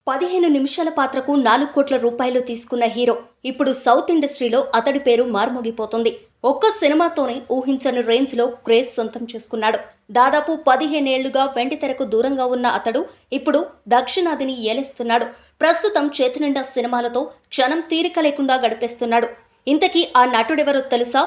15 నిమిషాల పాత్రకు 4 కోట్ల రూపాయలు తీసుకున్న హీరో ఇప్పుడు సౌత్ ఇండస్ట్రీలో అతడి పేరు మార్మోగిపోతుంది. ఒక్క సినిమాతోనే ఊహించని రేంజ్లో క్రేజ్ సొంతం చేసుకున్నాడు. దాదాపు 15 ఏళ్లుగా వెండితెరకు దూరంగా ఉన్న అతడు ఇప్పుడు దక్షిణాదిని ఏలేస్తున్నాడు. ప్రస్తుతం చేతినిండా సినిమాలతో క్షణం తీరిక లేకుండా గడిపేస్తున్నాడు. ఇంతకీ ఆ నటుడెవరో తెలుసా?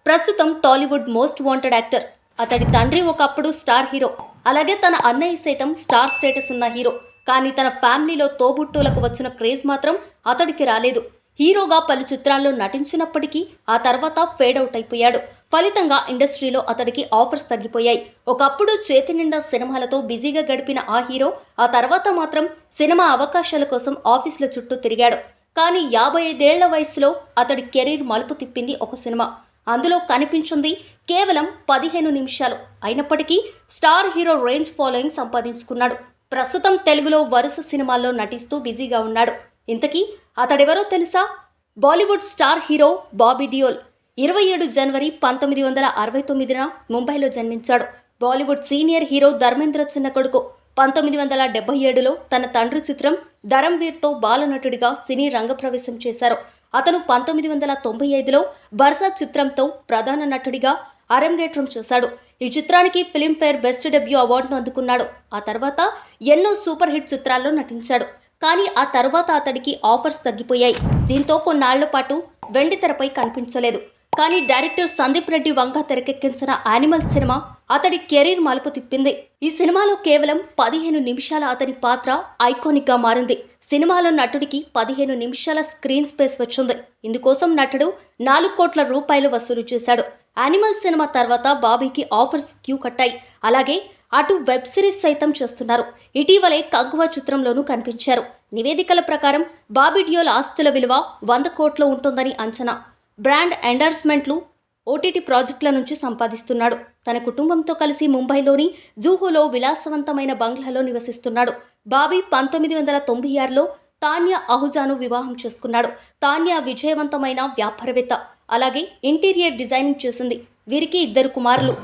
ప్రస్తుతం టాలీవుడ్ మోస్ట్ వాంటెడ్ యాక్టర్. అతడి తండ్రి ఒకప్పుడు స్టార్ హీరో, అలాగే తన అన్నయ్య సైతం స్టార్ స్టేటస్ ఉన్న హీరో. కానీ తన ఫ్యామిలీలో తోబుట్టువులకు వచ్చిన క్రేజ్ మాత్రం అతడికి రాలేదు. హీరోగా పలు చిత్రాల్లో నటించినప్పటికీ ఆ తర్వాత ఫేడ్ అవుట్ అయిపోయాడు. ఫలితంగా ఇండస్ట్రీలో అతడికి ఆఫర్స్ తగ్గిపోయాయి. ఒకప్పుడు చేతి నిండా సినిమాలతో బిజీగా గడిపిన ఆ హీరో ఆ తర్వాత మాత్రం సినిమా అవకాశాల కోసం ఆఫీసుల చుట్టూ తిరిగాడు. కానీ 55 ఏళ్ల వయసులో అతడి కెరీర్ మలుపు తిప్పింది ఒక సినిమా. అందులో కనిపించింది కేవలం 15 నిమిషాలు. అయినప్పటికీ స్టార్ హీరో రేంజ్ ఫాలోయింగ్ సంపాదించుకున్నాడు. ప్రస్తుతం తెలుగులో వరుస సినిమాల్లో నటిస్తూ బిజీగా ఉన్నాడు. ఇంతకీ అతడెవరో తెలుసా? Bollywood star hero Bobby Deol. 27 జనవరి 1969న ముంబైలో జన్మించాడు. బాలీవుడ్ సీనియర్ హీరో ధర్మేంద్ర చిన్న కొడుకు. 1977లో తన తండ్రి చిత్రం ధరంవీర్తో బాలనటుడిగా సినీ రంగప్రవేశం చేశారు. అతను 1995లో బర్సాత్ చిత్రంతో ప్రధాన నటుడిగా అరంగేట్రం చేశాడు. ఈ చిత్రానికి ఫిల్మ్ఫేర్ బెస్ట్ డెబ్యూ అవార్డును అందుకున్నాడు. ఆ తర్వాత ఎన్నో సూపర్ హిట్ చిత్రాల్లో నటించాడు. కానీ ఆ తర్వాత అతడికి ఆఫర్స్ తగ్గిపోయాయి. దీంతో కొన్నాళ్ల పాటు వెండితెరపై కనిపించలేదు. కానీ డైరెక్టర్ సందీప్ రెడ్డి వంగ తెరకెక్కించిన యానిమల్ సినిమా అతడి కెరీర్ మలుపు తిప్పింది. ఈ సినిమాలో కేవలం 15 నిమిషాల అతని పాత్ర ఐకానిక్ గా మారింది. సినిమాలో నటుడికి 15 నిమిషాల స్క్రీన్ స్పేస్ వచ్చింది. ఇందుకోసం నటుడు 4 కోట్ల రూపాయలు వసూలు చేశాడు. యానిమల్ సినిమా తర్వాత బాబీకి ఆఫర్స్ క్యూ కట్టాయి. అలాగే అటు వెబ్ సిరీస్ సైతం చేస్తున్నారు. ఇటీవలే కంగువా చిత్రంలోనూ కనిపించారు. నివేదికల ప్రకారం బాబీ డియోల్ ఆస్తుల విలువ 100 కోట్లు ఉంటుందని అంచనా. బ్రాండ్ ఎండార్స్మెంట్లు, ఓటీటీ ప్రాజెక్టుల నుంచి సంపాదిస్తున్నాడు. తన కుటుంబంతో కలిసి ముంబైలోని జూహులో విలాసవంతమైన బంగ్లాలో నివసిస్తున్నాడు. బాబీ 1996లో తాన్యా అహుజాను వివాహం చేసుకున్నాడు. తాన్యా విజయవంతమైన వ్యాపారవేత్త, అలాగే ఇంటీరియర్ డిజైనింగ్ చేసింది. వీరికి 2 కుమారులు.